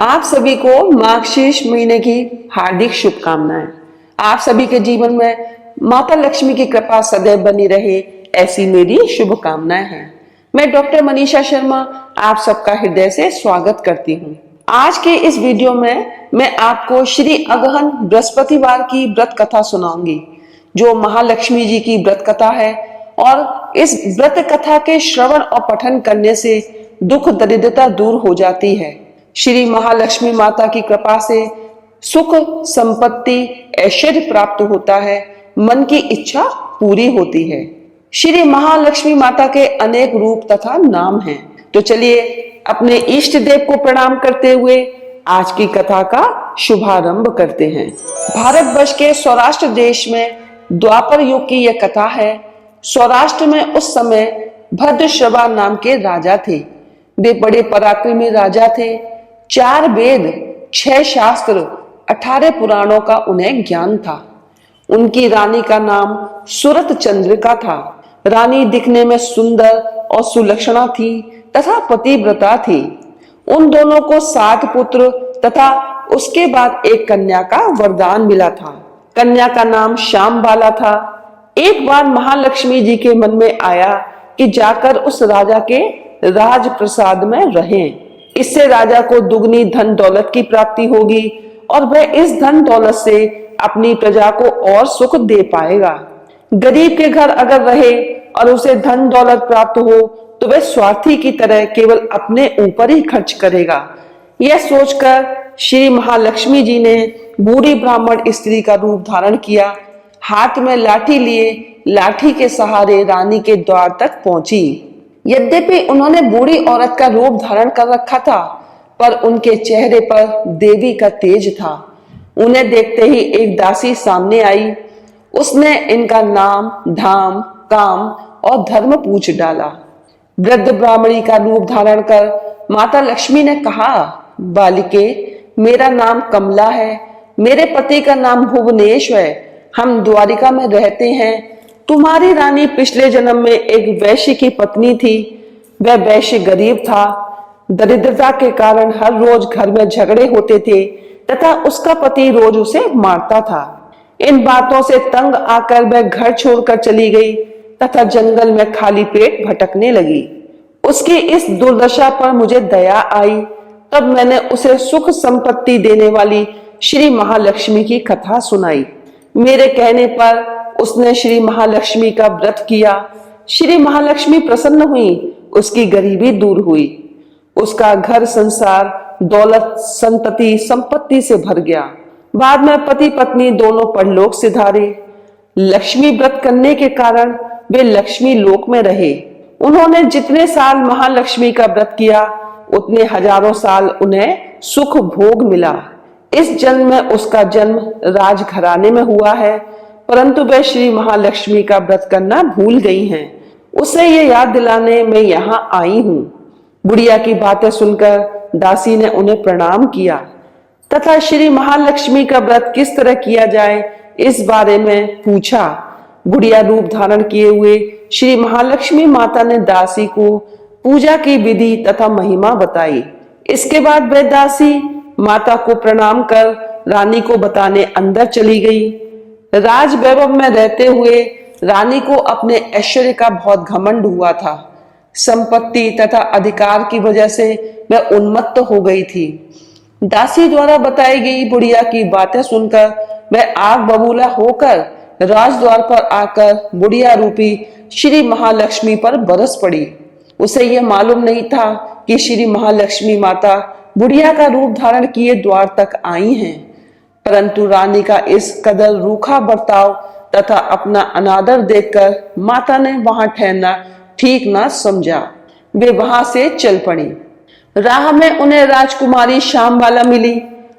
आप सभी को मार्गशीर्ष महीने की हार्दिक शुभकामनाएं। आप सभी के जीवन में माता लक्ष्मी की कृपा सदैव बनी रहे, ऐसी मेरी शुभकामनाएं हैं। मैं डॉक्टर मनीषा शर्मा आप सबका हृदय से स्वागत करती हूँ। आज के इस वीडियो में मैं आपको श्री अगहन बृहस्पतिवार की व्रत कथा सुनाऊंगी, जो महालक्ष्मी जी की व्रत कथा है। और इस व्रत कथा के श्रवण और पठन करने से दुख दरिद्रता दूर हो जाती है। श्री महालक्ष्मी माता की कृपा से सुख संपत्ति ऐश्वर्य प्राप्त होता है, मन की इच्छा पूरी होती है। श्री महालक्ष्मी माता के अनेक रूप तथा नाम हैं। तो चलिए अपने इष्ट देव को प्रणाम करते हुए आज की कथा का शुभारंभ करते हैं। भारतवर्ष के सौराष्ट्र देश में द्वापर युग की यह कथा है। सौराष्ट्र में उस समय भद्रश्रवा नाम के राजा थे। वे बड़े पराक्रमी राजा थे। 4 वेद, 6 शास्त्र, 18 पुराणों का उन्हें ज्ञान था। उनकी रानी का नाम सुरत चंद्रिका था। रानी दिखने में सुंदर और सुलक्षणा थी तथा पतिव्रता थी। उन दोनों को 7 पुत्र तथा उसके बाद एक कन्या का वरदान मिला था। कन्या का नाम श्यामबाला था। एक बार महालक्ष्मी जी के मन में आया कि जाकर उस राजा के राजप्रसाद में रहें। इससे राजा को दुगनी धन दौलत की प्राप्ति होगी और वह इस धन दौलत से अपनी प्रजा को और सुख दे पाएगा। गरीब के घर अगर रहे और उसे धन दौलत प्राप्त हो तो वह स्वार्थी की तरह केवल अपने ऊपर ही खर्च करेगा। यह सोचकर श्री महालक्ष्मी जी ने बूढ़ी ब्राह्मण स्त्री का रूप धारण किया। हाथ में लाठी लिए लाठी के सहारे रानी के द्वार तक पहुंची। यद्यपि उन्होंने बूढ़ी औरत का रूप धारण कर रखा था, पर उनके चेहरे पर देवी का तेज था। उन्हें देखते ही एक दासी सामने आई। उसने इनका नाम, धाम, काम और धर्म पूछ डाला। वृद्ध ब्राह्मणी का रूप धारण कर माता लक्ष्मी ने कहा, बालिके, मेरा नाम कमला है। मेरे पति का नाम भुवनेश है। हम द्वारिका में रहते हैं। तुम्हारी रानी पिछले जन्म में एक वैश्य की पत्नी थी। वह वैश्य गरीब था। दरिद्रता के कारण हर रोज घर में झगड़े होते थे तथा उसका पति रोज उसे मारता था। इन बातों से तंग आकर वह घर छोड़कर चली गई तथा जंगल में खाली पेट भटकने लगी। उसकी इस दुर्दशा पर मुझे दया आई। तब मैंने उसे सुख संपत्ति देने वाली श्री महालक्ष्मी की कथा सुनाई। मेरे कहने पर उसने श्री महालक्ष्मी का व्रत किया। श्री महालक्ष्मी प्रसन्न हुई। उसकी गरीबी दूर हुई। उसका घर संसार दौलत संतति संपत्ति से भर गया। बाद में पति पत्नी दोनों परलोक सिधारे। लक्ष्मी व्रत करने के कारण वे लक्ष्मी लोक में रहे। उन्होंने जितने साल महालक्ष्मी का व्रत किया उतने हजारों साल उन्हें सुख भोग मिला। इस जन्म में उसका जन्म राजघराने में हुआ है, परंतु वह श्री महालक्ष्मी का व्रत करना भूल गई हैं। उसे ये याद दिलाने मैं यहाँ आई हूँ। बुढ़िया की बातें सुनकर दासी ने उन्हें प्रणाम किया तथा श्री महालक्ष्मी का व्रत किस तरह किया जाए इस बारे में पूछा। बुढ़िया रूप धारण किए हुए श्री महालक्ष्मी माता ने दासी को पूजा की विधि तथा महिमा बताई। इसके बाद वह दासी माता को प्रणाम कर रानी को बताने अंदर चली गई। राज वैभव में रहते हुए रानी को अपने ऐश्वर्य का बहुत घमंड हुआ था। संपत्ति तथा अधिकार की वजह से वह उन्मत्त हो गई थी। दासी द्वारा बताई गई बुढ़िया की बातें सुनकर वह आग बबूला होकर राजद्वार पर आकर बुढ़िया रूपी श्री महालक्ष्मी पर बरस पड़ी। उसे यह मालूम नहीं था कि श्री महालक्ष्मी माता बुढ़िया का रूप धारण किए द्वार तक आई हैं। परंतु रानी का इस कदर रूखा बर्ताव तथा अपना अनादर देखकर माता ने वहां ठहरना ठीक ना समझा। वे वहां से चल पड़ी। राह में उन्हें राजकुमारी श्यामबाला मिली।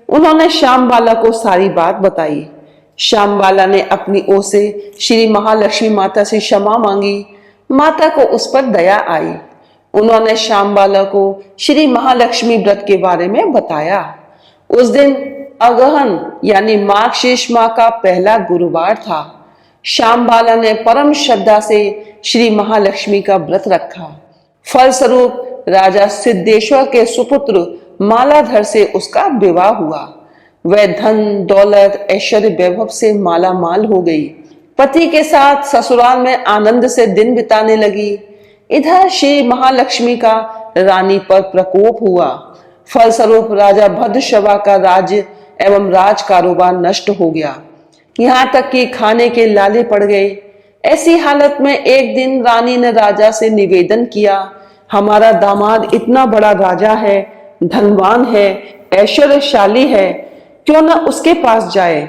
उन्होंने श्यामबाला को सारी बात बताई। श्यामबाला ने अपनी ओर से श्री महालक्ष्मी माता से क्षमा मांगी। माता को उस पर दया आई। उन्होंने श्यामबाला को श्री महालक्ष्मी व्रत के बारे में बताया। उस दिन अगहन यानी मार्गशीर्ष माह का पहला गुरुवार था। श्यामबाला ने परम श्रद्धा से श्री महालक्ष्मी का व्रत रखा। फलस्वरूप राजा सिद्धेश्वर के सुपुत्र मालाधर से उसका विवाह हुआ। वह धन दौलत ऐश्वर्य वैभव से माला माल हो गई। पति के साथ ससुराल में आनंद से दिन बिताने लगी। इधर श्री महालक्ष्मी का रानी पर प्रकोप हुआ। फलस्वरूप राजा भद्रशवा का राज्य एवं राज कारोबार नष्ट हो गया। यहाँ तक कि खाने के लाले पड़ गए। ऐसी हालत में एक दिन रानी ने राजा से निवेदन किया, हमारा दामाद इतना बड़ा राजा है, धनवान है, ऐश्वर्यशाली है, क्यों न उसके पास जाए,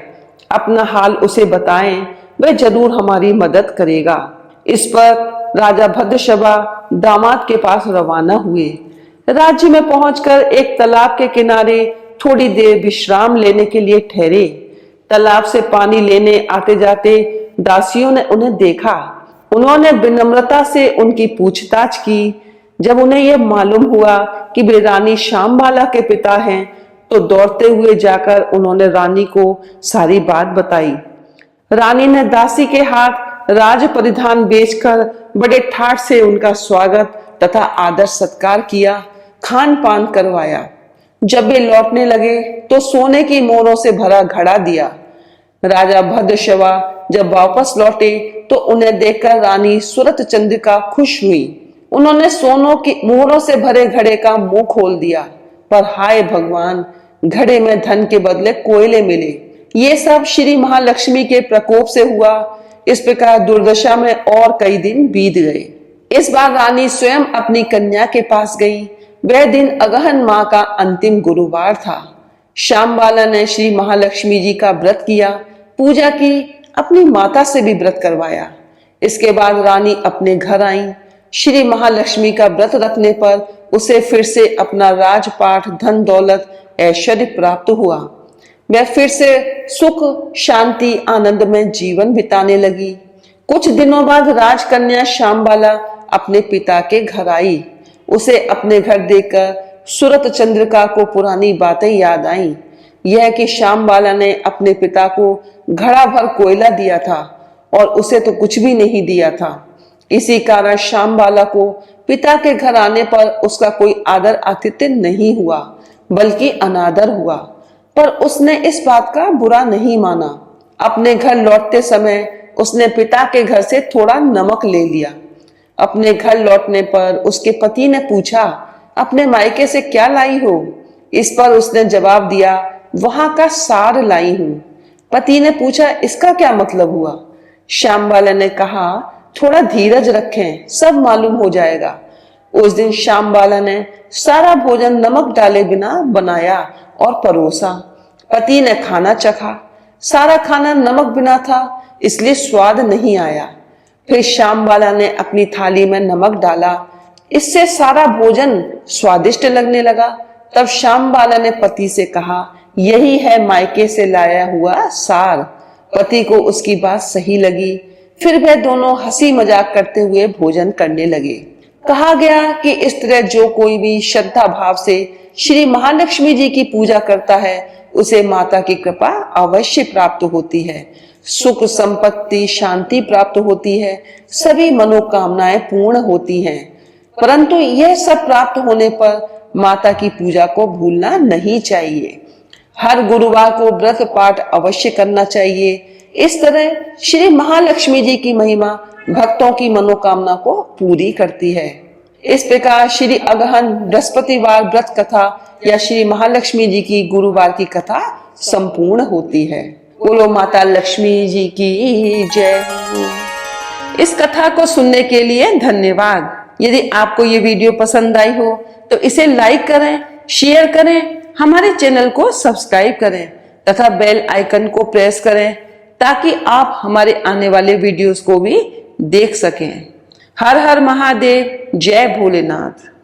अपना हाल उसे बताएं, वह जरूर हमारी मदद करेगा। इस पर राजा भद्रशवा दामाद के पास रवाना हुए। राज्य में पहुंचकर एक तालाब के किनारे थोड़ी देर विश्राम लेने के लिए ठहरे। तालाब से पानी लेने आते जाते दासियों ने उन्हें देखा। उन्होंने विनम्रता से उनकी पूछताछ की। जब उन्हें यह मालूम हुआ कि वे रानी श्यामबाला के पिता हैं, तो दौड़ते हुए जाकर उन्होंने रानी को सारी बात बताई। रानी ने दासी के हाथ राज परिधान बेचकर बड़े ठाठ से उनका स्वागत तथा आदर सत्कार किया, खान पान करवाया। जब वे लौटने लगे तो सोने की मोहरों से भरा घड़ा दिया। राजा भद्रशवा जब वापस लौटे तो उन्हें देखकर रानी सूरत चंद्रिका खुश हुई। उन्होंने सोनों की मोहरों से भरे घड़े का मुंह खोल दिया, पर हाय भगवान, घड़े में धन के बदले कोयले मिले। ये सब श्री महालक्ष्मी के प्रकोप से हुआ। इस प्रकार दुर्दशा में और कई दिन बीत गए। इस बार रानी स्वयं अपनी कन्या के पास गई। वह दिन अगहन माह का अंतिम गुरुवार था। श्यामबाला ने श्री महालक्ष्मी जी का व्रत किया, पूजा की, अपनी माता से भी व्रत करवाया। इसके बाद रानी अपने घर आई। श्री महालक्ष्मी का व्रत रखने पर उसे फिर से अपना राजपाट, धन दौलत, ऐश्वर्य प्राप्त हुआ। वह फिर से सुख, शांति, आनंद में जीवन बिताने लगी। कुछ दिनों बाद राजकन्या श्यामबाला अपने पिता के घर आई। उसे अपने घर देखकर सूरत चंद्रिका को पुरानी बातें याद आईं। यह कि श्यामबाला ने अपने पिता को घड़ा भर कोयला दिया था और उसे तो कुछ भी नहीं दिया था। इसी कारण श्यामबाला को पिता के घर आने पर उसका कोई आदर आतिथ्य नहीं हुआ, बल्कि अनादर हुआ। पर उसने इस बात का बुरा नहीं माना। अपने घर लौटते समय उसने पिता के घर से थोड़ा नमक ले लिया। अपने घर लौटने पर उसके पति ने पूछा, अपने मायके से क्या लाई हो? इस पर उसने जवाब दिया, वहां का सार लाई हूं। पति ने पूछा, इसका क्या मतलब हुआ? श्यामबाला ने कहा, थोड़ा धीरज रखें, सब मालूम हो जाएगा। उस दिन श्यामबाला ने सारा भोजन नमक डाले बिना बनाया और परोसा। पति ने खाना चखा। सारा खाना नमक बिना था, इसलिए स्वाद नहीं आया। फिर श्यामबाला ने अपनी थाली में नमक डाला। इससे सारा भोजन स्वादिष्ट लगने लगा। तब श्यामबाला ने पति से कहा, यही है मायके से लाया हुआ सार। पति को उसकी बात सही लगी। फिर वे दोनों हंसी मजाक करते हुए भोजन करने लगे। कहा गया कि इस तरह जो कोई भी श्रद्धा भाव से श्री महालक्ष्मी जी की पूजा करता है, उसे माता की कृपा अवश्य प्राप्त होती है। सुख, संपत्ति, शांति प्राप्त होती है। सभी मनोकामनाएं पूर्ण होती हैं। परंतु यह सब प्राप्त होने पर माता की पूजा को भूलना नहीं चाहिए। हर गुरुवार को व्रत पाठ अवश्य करना चाहिए। इस तरह श्री महालक्ष्मी जी की महिमा भक्तों की मनोकामना को पूरी करती है। इस प्रकार श्री अगहन बृहस्पतिवार व्रत कथा या श्री महालक्ष्मी जी की गुरुवार की कथा संपूर्ण होती है। बोलो माता लक्ष्मी जी की जय हो। इस कथा को सुनने के लिए धन्यवाद। यदि आपको ये वीडियो पसंद आई हो तो इसे लाइक करें, शेयर करें, हमारे चैनल को सब्सक्राइब करें तथा बेल आइकन को प्रेस करें ताकि आप हमारे आने वाले वीडियोस को भी देख सकें। हर हर महादेव, जय भोलेनाथ।